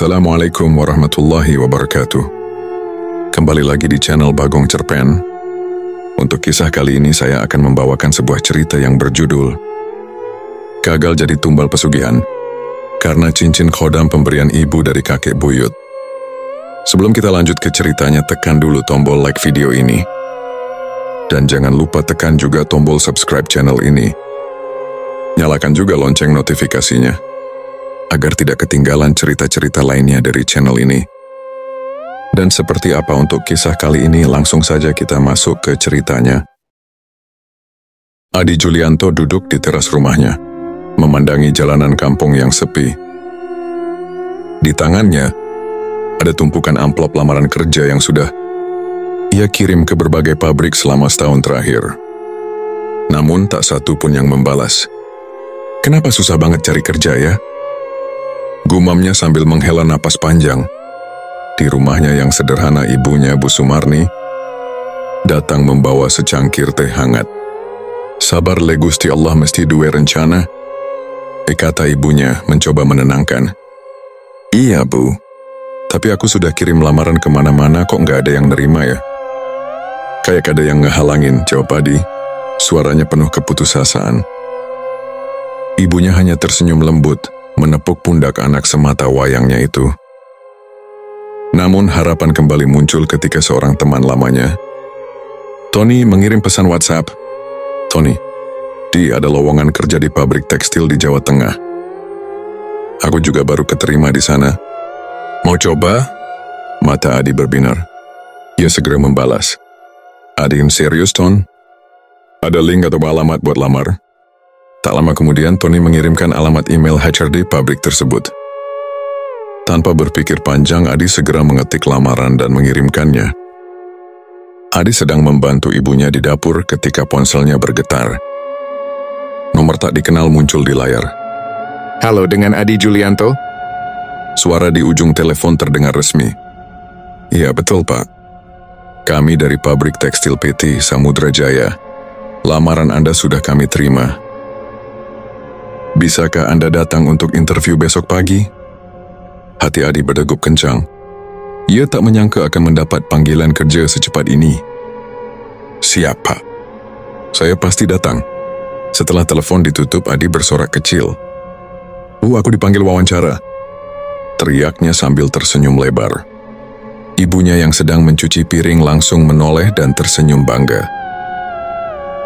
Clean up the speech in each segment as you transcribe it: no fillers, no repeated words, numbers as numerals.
Assalamualaikum warahmatullahi wabarakatuh. Kembali lagi di channel Bagong Cerpen. Untuk kisah kali ini saya akan membawakan sebuah cerita yang berjudul Gagal Jadi Tumbal Pesugihan karena cincin khodam pemberian ibu dari kakek buyut. Sebelum kita lanjut ke ceritanya, tekan dulu tombol like video ini. Dan jangan lupa tekan juga tombol subscribe channel ini. Nyalakan juga lonceng notifikasinya agar tidak ketinggalan cerita-cerita lainnya dari channel ini. Dan seperti apa untuk kisah kali ini, langsung saja kita masuk ke ceritanya. Adi Julianto duduk di teras rumahnya, memandangi jalanan kampung yang sepi. Di tangannya, ada tumpukan amplop lamaran kerja yang sudah ia kirim ke berbagai pabrik selama setahun terakhir. Namun tak satu pun yang membalas. Kenapa susah banget cari kerja ya? Gumamnya sambil menghela napas panjang. Di rumahnya yang sederhana, ibunya, Bu Sumarni, datang membawa secangkir teh hangat. Sabar le Gusti Allah, mesti duwe rencana, kata ibunya mencoba menenangkan. Iya Bu, tapi aku sudah kirim lamaran kemana-mana kok nggak ada yang nerima ya. Kayak ada yang ngehalangin, jawab Adi. Suaranya penuh keputusasaan. Ibunya hanya tersenyum lembut, menepuk pundak anak semata wayangnya itu. Namun harapan kembali muncul ketika seorang teman lamanya, Tony, mengirim pesan WhatsApp. Tony, dia ada lowongan kerja di pabrik tekstil di Jawa Tengah. Aku juga baru keterima di sana. Mau coba? Mata Adi berbinar. Ia segera membalas. Adi, serius Ton? Ada link atau alamat buat lamar? Tak lama kemudian, Tony mengirimkan alamat email HRD pabrik tersebut. Tanpa berpikir panjang, Adi segera mengetik lamaran dan mengirimkannya. Adi sedang membantu ibunya di dapur ketika ponselnya bergetar. Nomor tak dikenal muncul di layar. Halo, dengan Adi Julianto? Suara di ujung telepon terdengar resmi. Iya, betul Pak. Kami dari pabrik tekstil PT Samudra Jaya. Lamaran Anda sudah kami terima. Bisakah Anda datang untuk interview besok pagi? Hati Adi berdegup kencang. Ia tak menyangka akan mendapat panggilan kerja secepat ini. Siap, Pak. Saya pasti datang. Setelah telepon ditutup, Adi bersorak kecil. Aku dipanggil wawancara. Teriaknya sambil tersenyum lebar. Ibunya yang sedang mencuci piring langsung menoleh dan tersenyum bangga.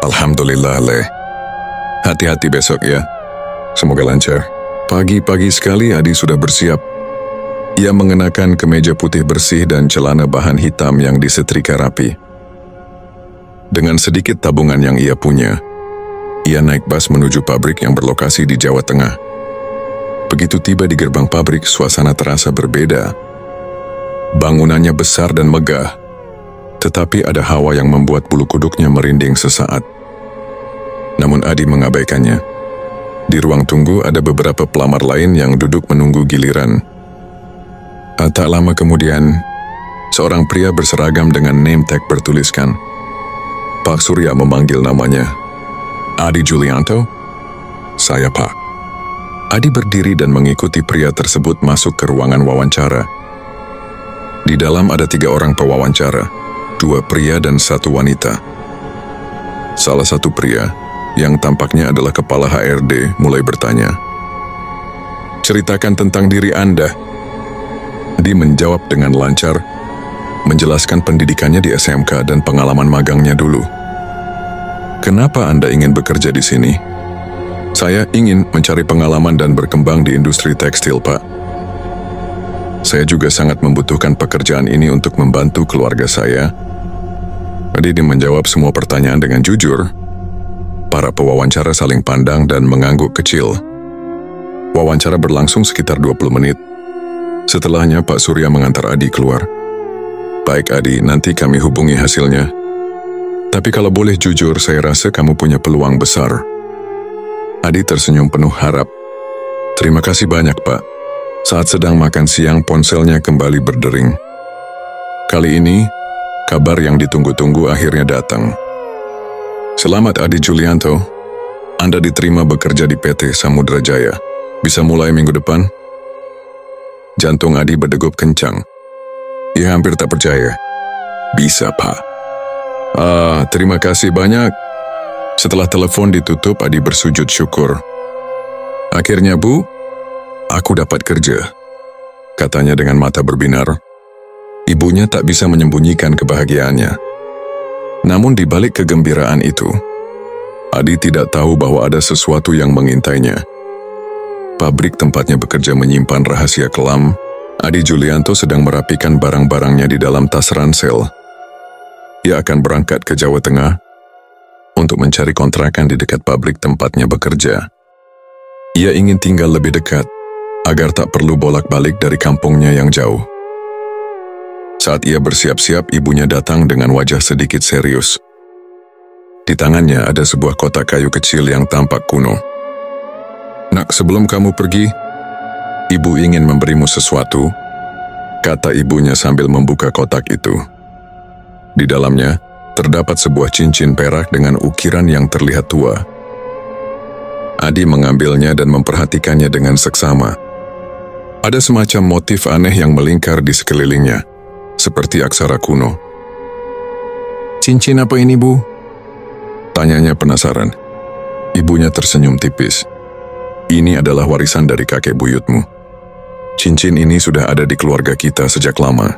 Alhamdulillah, Le. Hati-hati besok ya. Semoga lancar. Pagi-pagi sekali Adi sudah bersiap. Ia mengenakan kemeja putih bersih dan celana bahan hitam yang disetrika rapi. Dengan sedikit tabungan yang ia punya, ia naik bus menuju pabrik yang berlokasi di Jawa Tengah. Begitu tiba di gerbang pabrik, suasana terasa berbeda. Bangunannya besar dan megah, tetapi ada hawa yang membuat bulu kuduknya merinding sesaat. Namun Adi mengabaikannya. Di ruang tunggu ada beberapa pelamar lain yang duduk menunggu giliran. Tak lama kemudian, seorang pria berseragam dengan name tag bertuliskan, Pak Surya memanggil namanya. Adi Julianto? Saya Pak. Adi berdiri dan mengikuti pria tersebut masuk ke ruangan wawancara. Di dalam ada 3 orang pewawancara, 2 pria dan 1 wanita. Salah satu pria, yang tampaknya adalah kepala HRD, mulai bertanya. Ceritakan tentang diri Anda. Adi menjawab dengan lancar, menjelaskan pendidikannya di SMK dan pengalaman magangnya dulu. Kenapa Anda ingin bekerja di sini? Saya ingin mencari pengalaman dan berkembang di industri tekstil, Pak. Saya juga sangat membutuhkan pekerjaan ini untuk membantu keluarga saya. Adi menjawab semua pertanyaan dengan jujur. Para pewawancara saling pandang dan mengangguk kecil. Wawancara berlangsung sekitar 20 menit. Setelahnya Pak Surya mengantar Adi keluar. Baik Adi, nanti kami hubungi hasilnya. Tapi kalau boleh jujur, saya rasa kamu punya peluang besar. Adi tersenyum penuh harap. Terima kasih banyak Pak. Saat sedang makan siang, ponselnya kembali berdering. Kali ini, kabar yang ditunggu-tunggu akhirnya datang. Selamat Adi Julianto, Anda diterima bekerja di PT Samudra Jaya. Bisa mulai minggu depan? Jantung Adi berdegup kencang. Ia hampir tak percaya. Bisa, Pak. Terima kasih banyak. Setelah telepon ditutup, Adi bersujud syukur. Akhirnya, Bu, aku dapat kerja, katanya dengan mata berbinar. Ibunya tak bisa menyembunyikan kebahagiaannya. Namun di balik kegembiraan itu, Adi tidak tahu bahwa ada sesuatu yang mengintainya. Pabrik tempatnya bekerja menyimpan rahasia kelam. Adi Julianto sedang merapikan barang-barangnya di dalam tas ransel. Ia akan berangkat ke Jawa Tengah untuk mencari kontrakan di dekat pabrik tempatnya bekerja. Ia ingin tinggal lebih dekat, agar tak perlu bolak-balik dari kampungnya yang jauh. Saat ia bersiap-siap, ibunya datang dengan wajah sedikit serius. Di tangannya ada sebuah kotak kayu kecil yang tampak kuno. Nak, sebelum kamu pergi, ibu ingin memberimu sesuatu, kata ibunya sambil membuka kotak itu. Di dalamnya, terdapat sebuah cincin perak dengan ukiran yang terlihat tua. Adi mengambilnya dan memperhatikannya dengan seksama. Ada semacam motif aneh yang melingkar di sekelilingnya, seperti aksara kuno. Cincin apa ini, Bu? Tanyanya penasaran. Ibunya tersenyum tipis. Ini adalah warisan dari kakek buyutmu. Cincin ini sudah ada di keluarga kita sejak lama.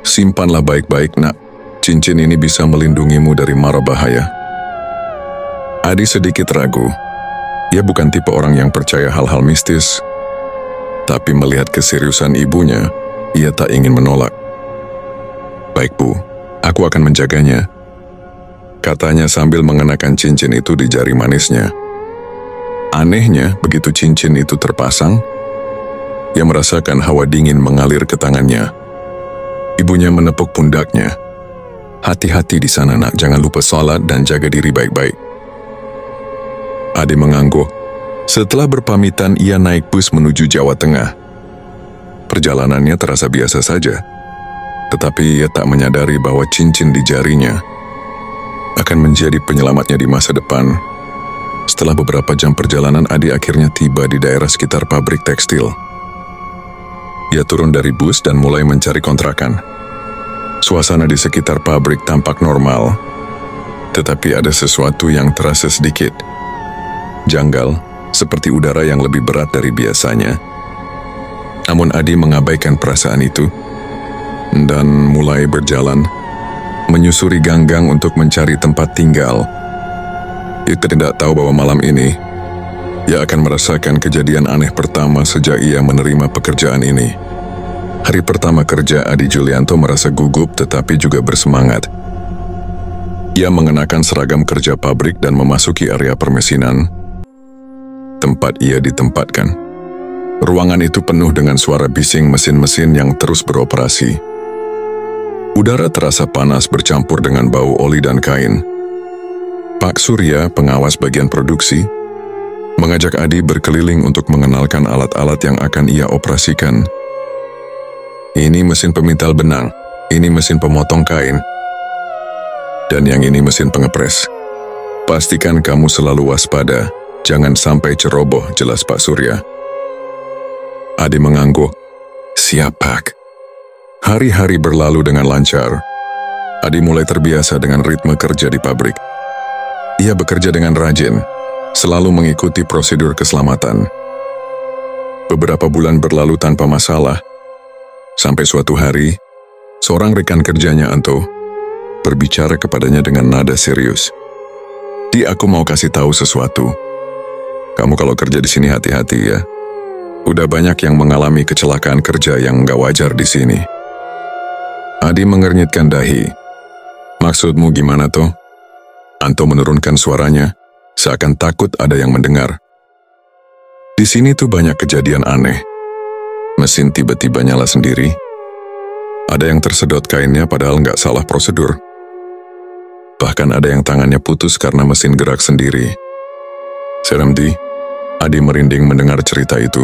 Simpanlah baik-baik, Nak. Cincin ini bisa melindungimu dari mara bahaya. Adi sedikit ragu. Ia bukan tipe orang yang percaya hal-hal mistis. Tapi melihat keseriusan ibunya, ia tak ingin menolak. Baik, Bu, aku akan menjaganya, katanya sambil mengenakan cincin itu di jari manisnya. Anehnya, begitu cincin itu terpasang, ia merasakan hawa dingin mengalir ke tangannya. Ibunya menepuk pundaknya. Hati-hati di sana, Nak, jangan lupa sholat dan jaga diri baik-baik. Adi mengangguk. Setelah berpamitan, ia naik bus menuju Jawa Tengah. Perjalanannya terasa biasa saja, tetapi ia tak menyadari bahwa cincin di jarinya akan menjadi penyelamatnya di masa depan. Setelah beberapa jam perjalanan, Adi akhirnya tiba di daerah sekitar pabrik tekstil. Ia turun dari bus dan mulai mencari kontrakan. Suasana di sekitar pabrik tampak normal, tetapi ada sesuatu yang terasa sedikit janggal, seperti udara yang lebih berat dari biasanya. Namun Adi mengabaikan perasaan itu dan mulai berjalan, menyusuri ganggang untuk mencari tempat tinggal. Ia tidak tahu bahwa malam ini ia akan merasakan kejadian aneh pertama sejak ia menerima pekerjaan ini. Hari pertama kerja, Adi Julianto merasa gugup tetapi juga bersemangat. Ia mengenakan seragam kerja pabrik dan memasuki area permesinan tempat ia ditempatkan. Ruangan itu penuh dengan suara bising mesin-mesin yang terus beroperasi. Udara terasa panas bercampur dengan bau oli dan kain. Pak Surya, pengawas bagian produksi, mengajak Adi berkeliling untuk mengenalkan alat-alat yang akan ia operasikan. Ini mesin pemintal benang, ini mesin pemotong kain, dan yang ini mesin pengepres. Pastikan kamu selalu waspada. Jangan sampai ceroboh, jelas Pak Surya. Adi mengangguk. Siap, Pak. Hari-hari berlalu dengan lancar. Adi mulai terbiasa dengan ritme kerja di pabrik. Ia bekerja dengan rajin, selalu mengikuti prosedur keselamatan. Beberapa bulan berlalu tanpa masalah, sampai suatu hari, seorang rekan kerjanya, Anto, berbicara kepadanya dengan nada serius. Di, aku mau kasih tahu sesuatu. Kamu kalau kerja di sini hati-hati ya. Udah banyak yang mengalami kecelakaan kerja yang nggak wajar di sini. Adi mengernyitkan dahi. Maksudmu gimana toh? Anto menurunkan suaranya, seakan takut ada yang mendengar. Di sini tuh banyak kejadian aneh. Mesin tiba-tiba nyala sendiri. Ada yang tersedot kainnya padahal nggak salah prosedur. Bahkan ada yang tangannya putus karena mesin gerak sendiri. Seremdi, Adi merinding mendengar cerita itu.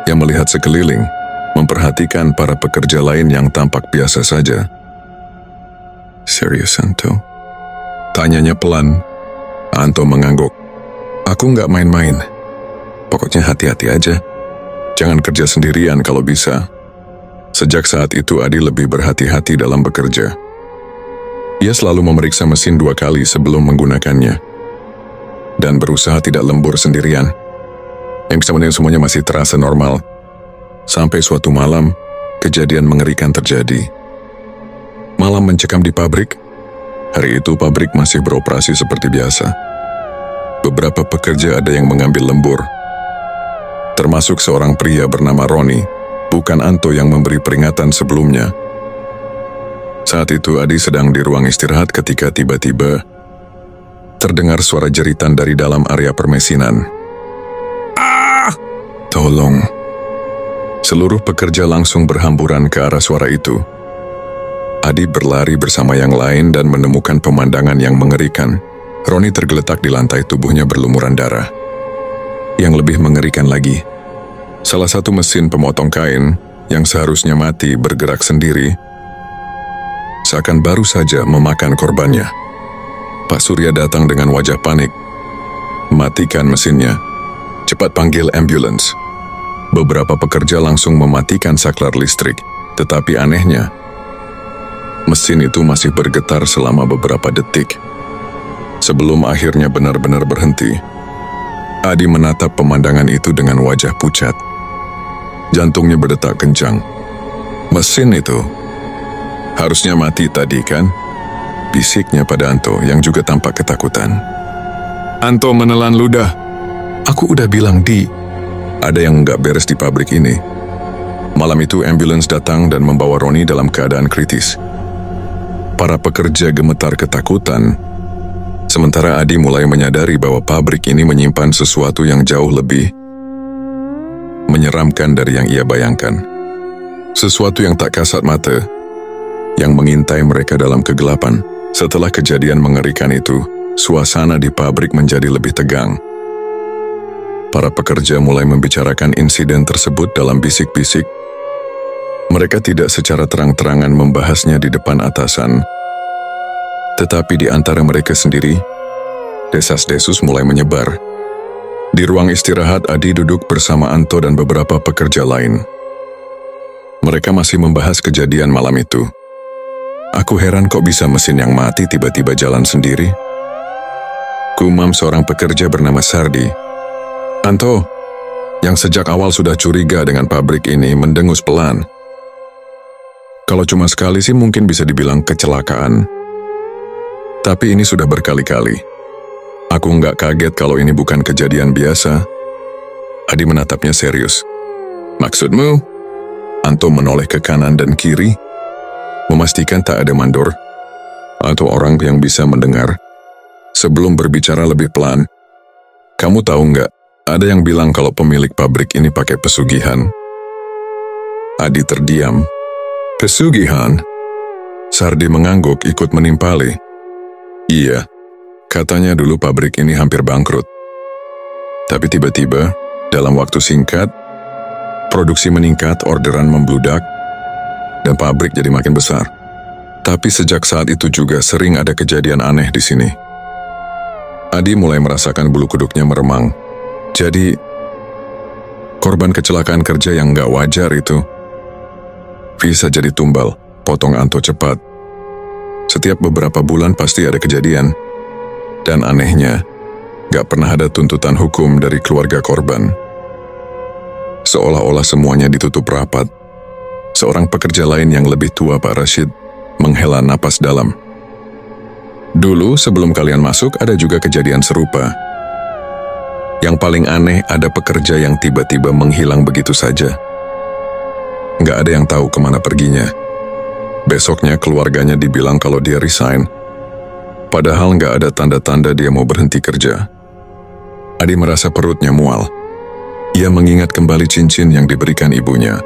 Ia melihat sekeliling, memperhatikan para pekerja lain yang tampak biasa saja. Serius, Anto? Tanyanya pelan. Anto mengangguk. Aku nggak main-main. Pokoknya hati-hati aja. Jangan kerja sendirian kalau bisa. Sejak saat itu Adi lebih berhati-hati dalam bekerja. Ia selalu memeriksa mesin 2 kali sebelum menggunakannya. Dan berusaha tidak lembur sendirian. Yang kemudian semuanya masih terasa normal. Sampai suatu malam, kejadian mengerikan terjadi. Malam mencekam di pabrik. Hari itu pabrik masih beroperasi seperti biasa. Beberapa pekerja ada yang mengambil lembur. Termasuk seorang pria bernama Roni, bukan Anto yang memberi peringatan sebelumnya. Saat itu Adi sedang di ruang istirahat ketika tiba-tiba terdengar suara jeritan dari dalam area permesinan. "Ah! Tolong!" Seluruh pekerja langsung berhamburan ke arah suara itu. Adi berlari bersama yang lain dan menemukan pemandangan yang mengerikan. Roni tergeletak di lantai, tubuhnya berlumuran darah. Yang lebih mengerikan lagi, salah satu mesin pemotong kain yang seharusnya mati bergerak sendiri, seakan baru saja memakan korbannya. Pak Surya datang dengan wajah panik. "Matikan mesinnya. Cepat panggil ambulans." Beberapa pekerja langsung mematikan saklar listrik, tetapi anehnya, mesin itu masih bergetar selama beberapa detik. Sebelum akhirnya benar-benar berhenti, Adi menatap pemandangan itu dengan wajah pucat. Jantungnya berdetak kencang. "Mesin itu harusnya mati tadi kan?" bisiknya pada Anto yang juga tampak ketakutan. Anto menelan ludah. "Aku udah bilang ada yang nggak beres di pabrik ini." Malam itu ambulans datang dan membawa Roni dalam keadaan kritis. Para pekerja gemetar ketakutan, sementara Adi mulai menyadari bahwa pabrik ini menyimpan sesuatu yang jauh lebih menyeramkan dari yang ia bayangkan. Sesuatu yang tak kasat mata, yang mengintai mereka dalam kegelapan. Setelah kejadian mengerikan itu, suasana di pabrik menjadi lebih tegang. Para pekerja mulai membicarakan insiden tersebut dalam bisik-bisik. Mereka tidak secara terang-terangan membahasnya di depan atasan, tetapi di antara mereka sendiri, desas-desus mulai menyebar. Di ruang istirahat, Adi duduk bersama Anto dan beberapa pekerja lain. Mereka masih membahas kejadian malam itu. "Aku heran kok bisa mesin yang mati tiba-tiba jalan sendiri," gumam seorang pekerja bernama Sardi. "Anto, yang sejak awal sudah curiga dengan pabrik ini, mendengus pelan. Kalau cuma sekali sih mungkin bisa dibilang kecelakaan. Tapi ini sudah berkali-kali. Aku nggak kaget kalau ini bukan kejadian biasa." Adi menatapnya serius. "Maksudmu?" Anto menoleh ke kanan dan kiri, memastikan tak ada mandor atau orang yang bisa mendengar. Sebelum berbicara lebih pelan, "Kamu tahu nggak, ada yang bilang kalau pemilik pabrik ini pakai pesugihan." Adi terdiam. "Pesugihan?" Sardi mengangguk ikut menimpali. "Iya, katanya dulu pabrik ini hampir bangkrut. Tapi tiba-tiba, dalam waktu singkat, produksi meningkat, orderan membludak, dan pabrik jadi makin besar. Tapi sejak saat itu juga sering ada kejadian aneh di sini." Adi mulai merasakan bulu kuduknya meremang. Jadi, korban kecelakaan kerja yang nggak wajar itu bisa jadi tumbal, potong Anto cepat. Setiap beberapa bulan pasti ada kejadian. Dan anehnya, nggak pernah ada tuntutan hukum dari keluarga korban. Seolah-olah semuanya ditutup rapat. Seorang pekerja lain yang lebih tua, Pak Rashid, menghela napas dalam. "Dulu sebelum kalian masuk ada juga kejadian serupa. Yang paling aneh ada pekerja yang tiba-tiba menghilang begitu saja. Nggak ada yang tahu kemana perginya. Besoknya keluarganya dibilang kalau dia resign. Padahal nggak ada tanda-tanda dia mau berhenti kerja." Adi merasa perutnya mual. Ia mengingat kembali cincin yang diberikan ibunya.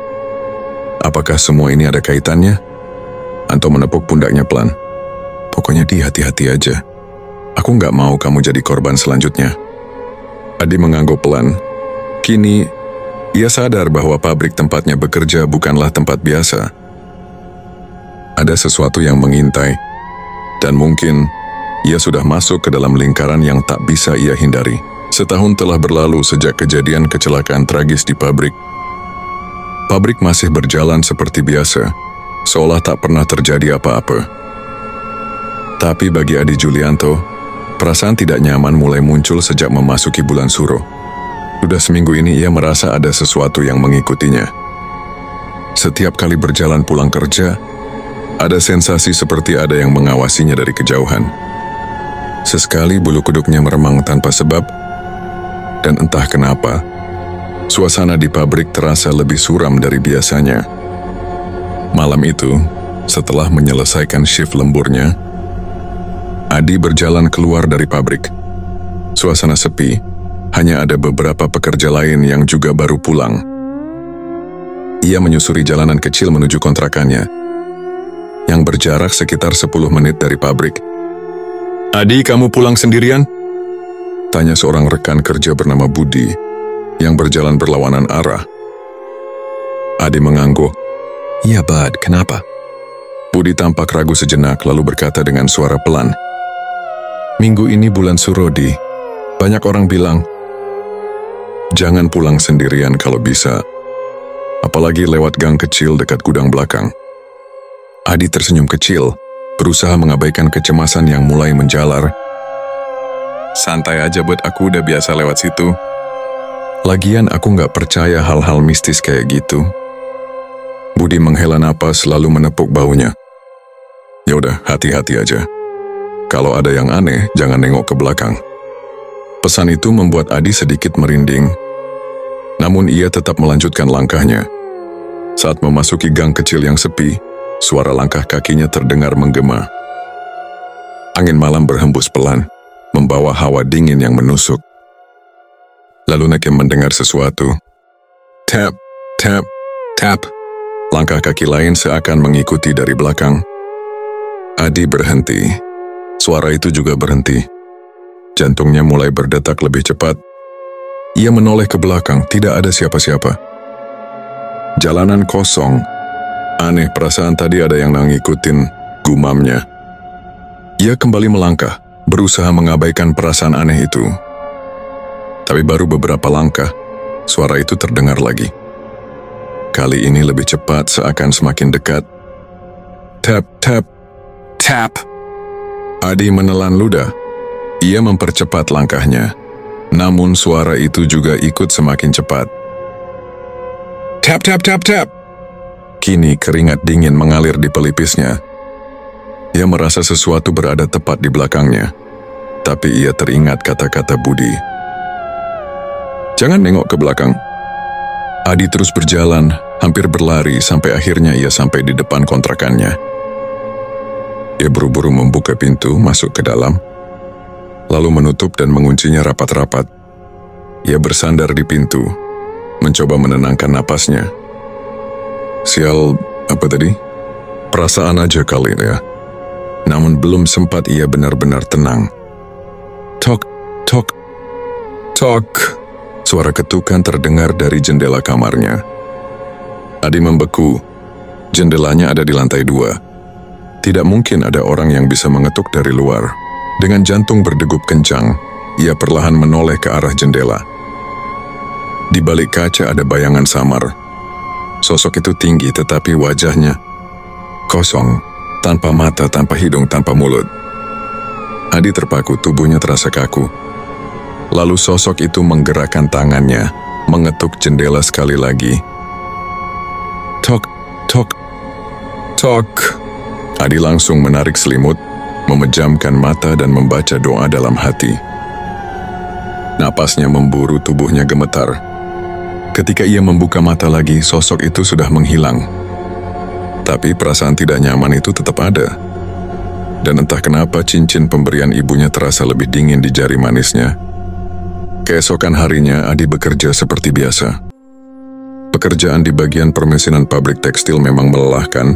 Apakah semua ini ada kaitannya? Anto menepuk pundaknya pelan. "Pokoknya hati-hati aja. Aku nggak mau kamu jadi korban selanjutnya." Adi mengangguk pelan. Kini, ia sadar bahwa pabrik tempatnya bekerja bukanlah tempat biasa. Ada sesuatu yang mengintai, dan mungkin ia sudah masuk ke dalam lingkaran yang tak bisa ia hindari. Setahun telah berlalu sejak kejadian kecelakaan tragis di pabrik. Pabrik masih berjalan seperti biasa, seolah tak pernah terjadi apa-apa. Tapi bagi Adi Julianto, perasaan tidak nyaman mulai muncul sejak memasuki bulan Suro. Sudah seminggu ini ia merasa ada sesuatu yang mengikutinya. Setiap kali berjalan pulang kerja, ada sensasi seperti ada yang mengawasinya dari kejauhan. Sesekali bulu kuduknya meremang tanpa sebab, dan entah kenapa, suasana di pabrik terasa lebih suram dari biasanya. Malam itu, setelah menyelesaikan shift lemburnya, Adi berjalan keluar dari pabrik. Suasana sepi, hanya ada beberapa pekerja lain yang juga baru pulang. Ia menyusuri jalanan kecil menuju kontrakannya, yang berjarak sekitar 10 menit dari pabrik. "Adi, kamu pulang sendirian?" tanya seorang rekan kerja bernama Budi, yang berjalan berlawanan arah. Adi mengangguk. "Iya, Bud, kenapa?" Budi tampak ragu sejenak lalu berkata dengan suara pelan, "Minggu ini bulan Suro, Di. Banyak orang bilang, jangan pulang sendirian kalau bisa, apalagi lewat gang kecil dekat gudang belakang." Adi tersenyum kecil, berusaha mengabaikan kecemasan yang mulai menjalar. "Santai aja, Bud, aku udah biasa lewat situ. Lagian aku nggak percaya hal-hal mistis kayak gitu." Budi menghela napas lalu menepuk bahunya. "Ya udah, hati-hati aja. Kalau ada yang aneh, jangan nengok ke belakang." Pesan itu membuat Adi sedikit merinding. Namun ia tetap melanjutkan langkahnya. Saat memasuki gang kecil yang sepi, suara langkah kakinya terdengar menggema. Angin malam berhembus pelan, membawa hawa dingin yang menusuk. Lalu Nekem mendengar sesuatu. Tap, tap, tap. Langkah kaki lain seakan mengikuti dari belakang. Adi berhenti. Suara itu juga berhenti. Jantungnya mulai berdetak lebih cepat. Ia menoleh ke belakang, tidak ada siapa-siapa. Jalanan kosong. Aneh, perasaan tadi ada yang ngikutin, gumamnya. Ia kembali melangkah, berusaha mengabaikan perasaan aneh itu. Tapi baru beberapa langkah, suara itu terdengar lagi. Kali ini lebih cepat, seakan semakin dekat. Tap, tap, tap. Adi menelan ludah. Ia mempercepat langkahnya. Namun suara itu juga ikut semakin cepat. Tap, tap, tap, tap. Kini keringat dingin mengalir di pelipisnya. Ia merasa sesuatu berada tepat di belakangnya. Tapi ia teringat kata-kata Budi. Jangan nengok ke belakang. Adi terus berjalan, hampir berlari sampai akhirnya ia sampai di depan kontrakannya. Ia buru-buru membuka pintu, masuk ke dalam, lalu menutup dan menguncinya rapat-rapat. Ia bersandar di pintu, mencoba menenangkan napasnya. Sial, apa tadi? Perasaan aja kali ya. Namun belum sempat ia benar-benar tenang. Tok, tok, tok. Suara ketukan terdengar dari jendela kamarnya. Adi membeku. Jendelanya ada di lantai 2. Tidak mungkin ada orang yang bisa mengetuk dari luar. Dengan jantung berdegup kencang, ia perlahan menoleh ke arah jendela. Di balik kaca ada bayangan samar. Sosok itu tinggi tetapi wajahnya kosong, tanpa mata, tanpa hidung, tanpa mulut. Adi terpaku, tubuhnya terasa kaku. Lalu sosok itu menggerakkan tangannya, mengetuk jendela sekali lagi. Tok, tok, tok. Adi langsung menarik selimut, memejamkan mata dan membaca doa dalam hati. Napasnya memburu, tubuhnya gemetar. Ketika ia membuka mata lagi, sosok itu sudah menghilang. Tapi perasaan tidak nyaman itu tetap ada. Dan entah kenapa cincin pemberian ibunya terasa lebih dingin di jari manisnya. Keesokan harinya, Adi bekerja seperti biasa. Pekerjaan di bagian permesinan pabrik tekstil memang melelahkan,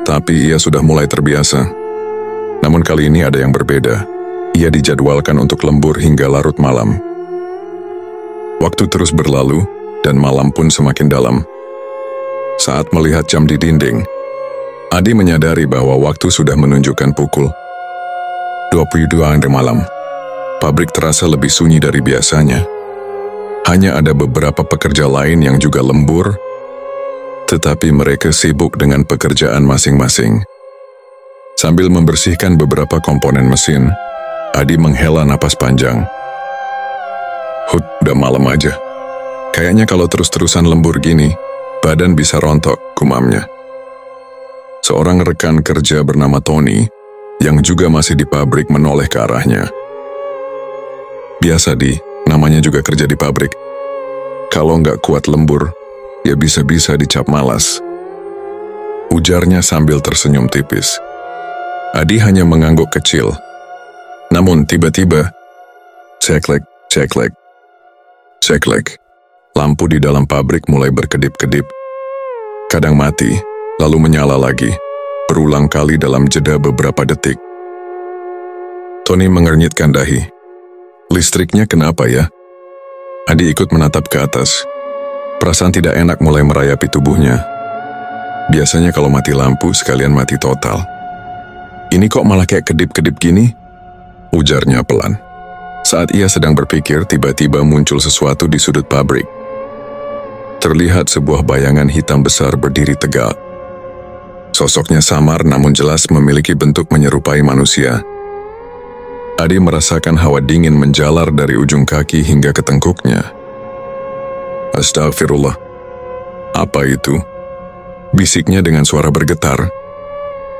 tapi ia sudah mulai terbiasa. Namun kali ini ada yang berbeda. Ia dijadwalkan untuk lembur hingga larut malam. Waktu terus berlalu, dan malam pun semakin dalam. Saat melihat jam di dinding, Adi menyadari bahwa waktu sudah menunjukkan pukul 22 malam. Pabrik terasa lebih sunyi dari biasanya. Hanya ada beberapa pekerja lain yang juga lembur tetapi mereka sibuk dengan pekerjaan masing-masing. Sambil membersihkan beberapa komponen mesin, Adi menghela napas panjang. Udah malam aja. Kayaknya kalau terus-terusan lembur gini, badan bisa rontok, gumamnya. Seorang rekan kerja bernama Tony, yang juga masih di pabrik, menoleh ke arahnya. Biasa namanya juga kerja di pabrik. Kalau nggak kuat lembur, ya bisa-bisa dicap malas. Ujarnya sambil tersenyum tipis. Adi hanya mengangguk kecil. Namun tiba-tiba, ceklek, ceklek, ceklek. Lampu di dalam pabrik mulai berkedip-kedip. Kadang mati, lalu menyala lagi, berulang kali dalam jeda beberapa detik. Tony mengernyitkan dahi. Listriknya kenapa ya? Adi ikut menatap ke atas. Perasaan tidak enak mulai merayapi tubuhnya. Biasanya kalau mati lampu sekalian mati total. Ini kok malah kayak kedip-kedip gini? Ujarnya pelan. Saat ia sedang berpikir, tiba-tiba muncul sesuatu di sudut pabrik. Terlihat sebuah bayangan hitam besar berdiri tegak. Sosoknya samar namun jelas memiliki bentuk menyerupai manusia. Adi merasakan hawa dingin menjalar dari ujung kaki hingga ke tengkuknya. Astagfirullah. Apa itu? Bisiknya dengan suara bergetar.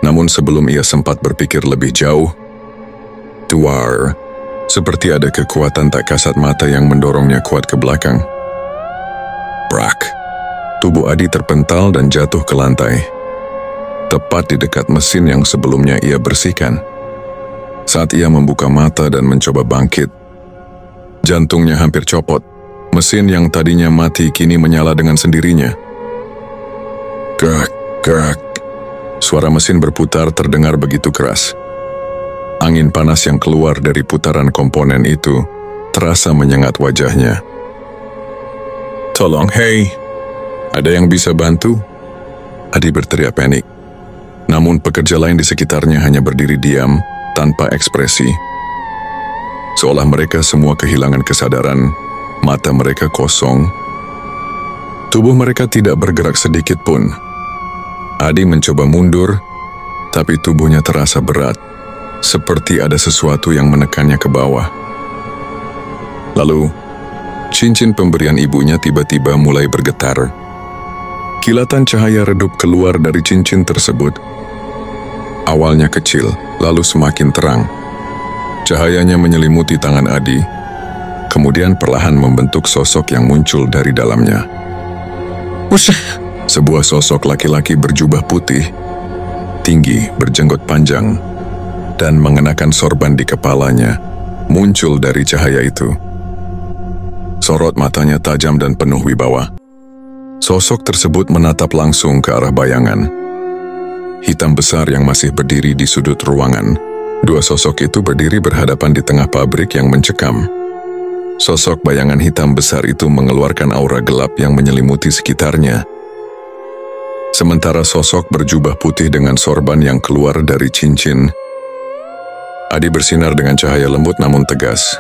Namun sebelum ia sempat berpikir lebih jauh, duar, seperti ada kekuatan tak kasat mata yang mendorongnya kuat ke belakang. Brak. Tubuh Adi terpental dan jatuh ke lantai. Tepat di dekat mesin yang sebelumnya ia bersihkan. Saat ia membuka mata dan mencoba bangkit, jantungnya hampir copot. Mesin yang tadinya mati kini menyala dengan sendirinya. Gerak, gerak. Suara mesin berputar terdengar begitu keras. Angin panas yang keluar dari putaran komponen itu terasa menyengat wajahnya. Tolong, hei, ada yang bisa bantu? Adi berteriak panik. Namun pekerja lain di sekitarnya hanya berdiri diam, tanpa ekspresi. Seolah mereka semua kehilangan kesadaran, mata mereka kosong. Tubuh mereka tidak bergerak sedikit pun. Adi mencoba mundur, tapi tubuhnya terasa berat, seperti ada sesuatu yang menekannya ke bawah. Lalu, cincin pemberian ibunya tiba-tiba mulai bergetar. Kilatan cahaya redup keluar dari cincin tersebut. Awalnya kecil, lalu semakin terang. Cahayanya menyelimuti tangan Adi, kemudian perlahan membentuk sosok yang muncul dari dalamnya. Sebuah sosok laki-laki berjubah putih, tinggi, berjenggot panjang, dan mengenakan sorban di kepalanya, muncul dari cahaya itu. Sorot matanya tajam dan penuh wibawa. Sosok tersebut menatap langsung ke arah bayangan hitam besar yang masih berdiri di sudut ruangan. Dua sosok itu berdiri berhadapan di tengah pabrik yang mencekam. Sosok bayangan hitam besar itu mengeluarkan aura gelap yang menyelimuti sekitarnya. Sementara sosok berjubah putih dengan sorban yang keluar dari cincin, Adi bersinar dengan cahaya lembut namun tegas.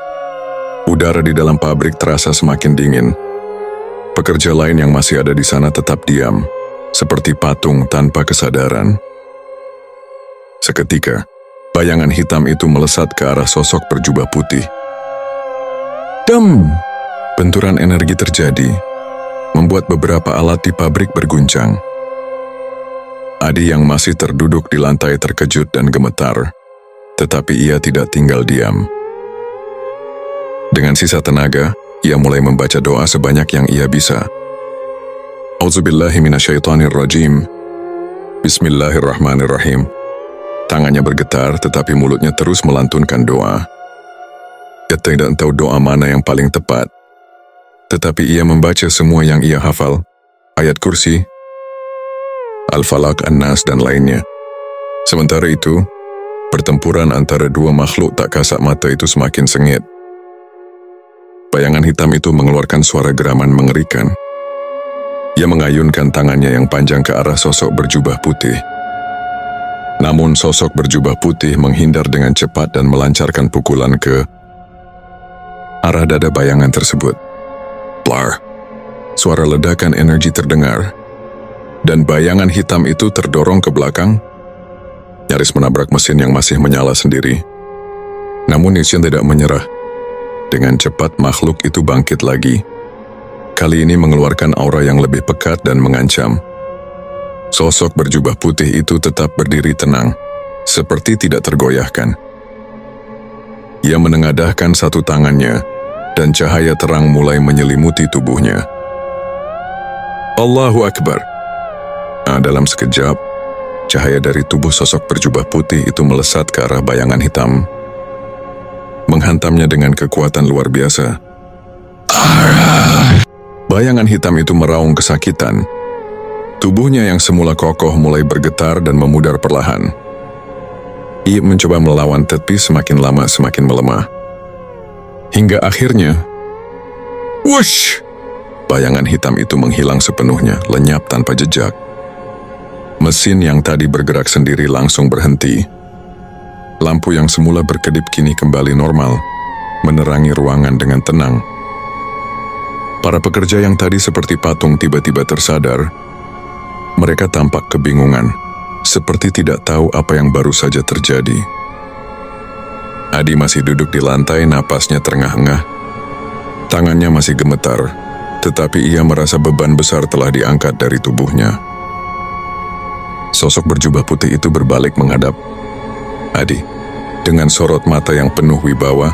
Udara di dalam pabrik terasa semakin dingin. Pekerja lain yang masih ada di sana tetap diam, seperti patung tanpa kesadaran. Seketika, bayangan hitam itu melesat ke arah sosok berjubah putih. Dem! Benturan energi terjadi, membuat beberapa alat di pabrik berguncang. Adi yang masih terduduk di lantai terkejut dan gemetar, tetapi ia tidak tinggal diam. Dengan sisa tenaga, ia mulai membaca doa sebanyak yang ia bisa. Auzubillahi minasyaitonirrajim. Bismillahirrahmanirrahim. Tangannya bergetar, tetapi mulutnya terus melantunkan doa. Ia tidak tahu doa mana yang paling tepat, tetapi ia membaca semua yang ia hafal. Ayat kursi, Al-Falaq, An-Nas, dan lainnya. Sementara itu, pertempuran antara dua makhluk tak kasat mata itu semakin sengit. Bayangan hitam itu mengeluarkan suara geraman mengerikan. Ia mengayunkan tangannya yang panjang ke arah sosok berjubah putih. Namun sosok berjubah putih menghindar dengan cepat dan melancarkan pukulan ke arah dada bayangan tersebut. Blar! Suara ledakan energi terdengar. dan bayangan hitam itu terdorong ke belakang, nyaris menabrak mesin yang masih menyala sendiri. Namun Nishan tidak menyerah. Dengan cepat makhluk itu bangkit lagi. Kali ini mengeluarkan aura yang lebih pekat dan mengancam. Sosok berjubah putih itu tetap berdiri tenang, seperti tidak tergoyahkan. Ia menengadahkan satu tangannya, dan cahaya terang mulai menyelimuti tubuhnya. Allahu Akbar. Dalam sekejap, cahaya dari tubuh sosok berjubah putih itu melesat ke arah bayangan hitam, menghantamnya dengan kekuatan luar biasa. Bayangan hitam itu meraung kesakitan. Tubuhnya yang semula kokoh mulai bergetar dan memudar perlahan. Ia mencoba melawan tetapi semakin lama semakin melemah. Hingga akhirnya, wush! Bayangan hitam itu menghilang sepenuhnya, lenyap tanpa jejak. Mesin yang tadi bergerak sendiri langsung berhenti. Lampu yang semula berkedip kini kembali normal, menerangi ruangan dengan tenang. Para pekerja yang tadi seperti patung tiba-tiba tersadar. Mereka tampak kebingungan, seperti tidak tahu apa yang baru saja terjadi. Adi masih duduk di lantai, napasnya terengah-engah. Tangannya masih gemetar, tetapi ia merasa beban besar telah diangkat dari tubuhnya. Sosok berjubah putih itu berbalik menghadap Adi. Dengan sorot mata yang penuh wibawa,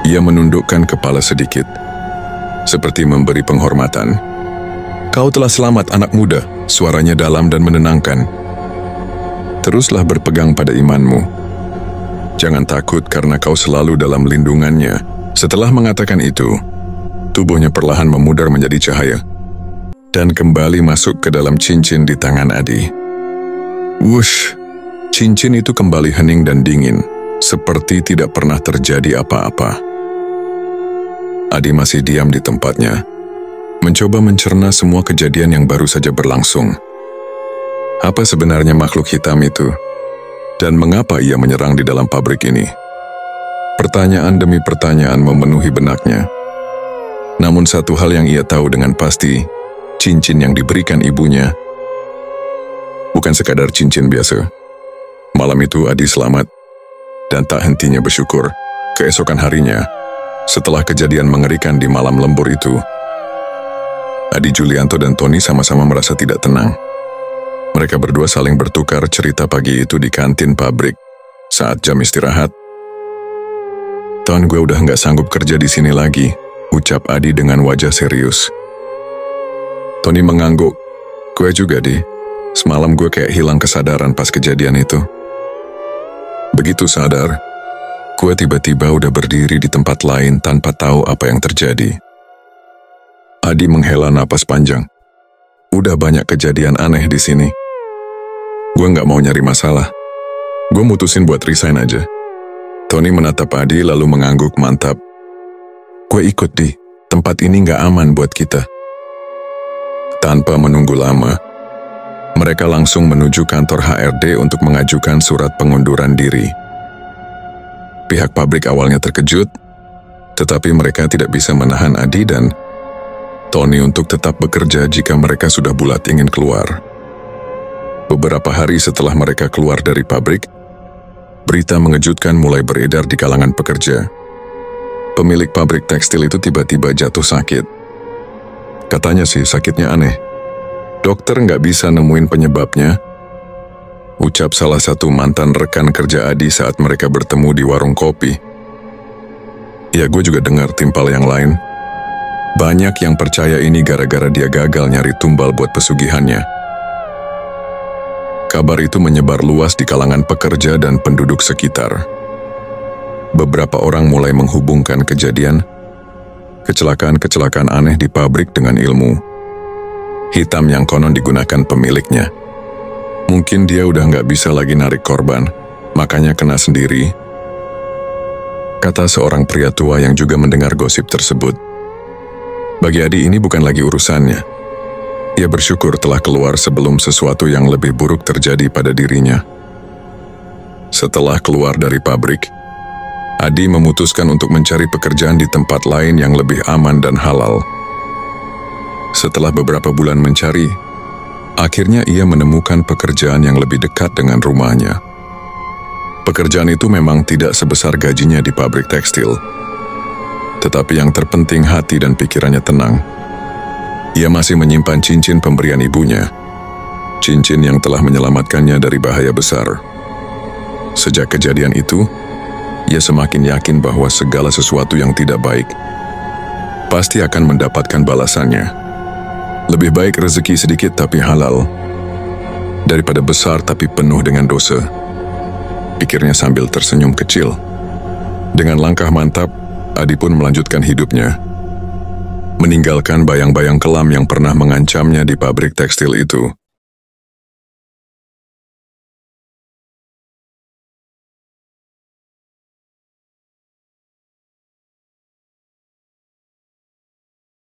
ia menundukkan kepala sedikit, seperti memberi penghormatan. Kau telah selamat, anak muda, suaranya dalam dan menenangkan. Teruslah berpegang pada imanmu. Jangan takut karena kau selalu dalam lindungannya. Setelah mengatakan itu, tubuhnya perlahan memudar menjadi cahaya dan kembali masuk ke dalam cincin di tangan Adi. Wush! Cincin itu kembali hening dan dingin, seperti tidak pernah terjadi apa-apa. Adi masih diam di tempatnya, mencoba mencerna semua kejadian yang baru saja berlangsung. Apa sebenarnya makhluk hitam itu? Dan mengapa ia menyerang di dalam pabrik ini? Pertanyaan demi pertanyaan memenuhi benaknya. Namun satu hal yang ia tahu dengan pasti, cincin yang diberikan ibunya bukan sekadar cincin biasa. Malam itu Adi selamat, dan tak hentinya bersyukur. Keesokan harinya, setelah kejadian mengerikan di malam lembur itu, Adi, Julianto, dan Tony sama-sama merasa tidak tenang. Mereka berdua saling bertukar cerita pagi itu di kantin pabrik saat jam istirahat. Ton, gue udah nggak sanggup kerja di sini lagi, ucap Adi dengan wajah serius. Tony mengangguk. Gue juga, Di. Semalam gue kayak hilang kesadaran pas kejadian itu. Begitu sadar, gue tiba-tiba udah berdiri di tempat lain tanpa tahu apa yang terjadi. Adi menghela napas panjang. Udah banyak kejadian aneh di sini. Gue nggak mau nyari masalah. Gue mutusin buat resign aja. Tony menatap Adi lalu mengangguk mantap. Gue ikut, Di. Tempat ini nggak aman buat kita. Tanpa menunggu lama, mereka langsung menuju kantor HRD untuk mengajukan surat pengunduran diri. Pihak pabrik awalnya terkejut, tetapi mereka tidak bisa menahan Adi dan Tony untuk tetap bekerja jika mereka sudah bulat ingin keluar. Beberapa hari setelah mereka keluar dari pabrik, berita mengejutkan mulai beredar di kalangan pekerja. Pemilik pabrik tekstil itu tiba-tiba jatuh sakit. Katanya sih sakitnya aneh. Dokter nggak bisa nemuin penyebabnya, ucap salah satu mantan rekan kerja Adi saat mereka bertemu di warung kopi. Ya, gue juga dengar timpal yang lain. Banyak yang percaya ini gara-gara dia gagal nyari tumbal buat pesugihannya. Kabar itu menyebar luas di kalangan pekerja dan penduduk sekitar. Beberapa orang mulai menghubungkan kecelakaan aneh di pabrik dengan ilmu hitam yang konon digunakan pemiliknya. Mungkin dia udah nggak bisa lagi narik korban, makanya kena sendiri, kata seorang pria tua yang juga mendengar gosip tersebut. Bagi Adi ini bukan lagi urusannya. Ia bersyukur telah keluar sebelum sesuatu yang lebih buruk terjadi pada dirinya. Setelah keluar dari pabrik, Adi memutuskan untuk mencari pekerjaan di tempat lain yang lebih aman dan halal. Setelah beberapa bulan mencari, Akhirnya ia menemukan pekerjaan yang lebih dekat dengan rumahnya. Pekerjaan itu memang tidak sebesar gajinya di pabrik tekstil. Tetapi yang terpenting hati dan pikirannya tenang. Ia masih menyimpan cincin pemberian ibunya. Cincin yang telah menyelamatkannya dari bahaya besar. Sejak kejadian itu, ia semakin yakin bahwa segala sesuatu yang tidak baik pasti akan mendapatkan balasannya. Lebih baik rezeki sedikit tapi halal, daripada besar tapi penuh dengan dosa. Pikirnya sambil tersenyum kecil. Dengan langkah mantap, Adi pun melanjutkan hidupnya. Meninggalkan bayang-bayang kelam yang pernah mengancamnya di pabrik tekstil itu.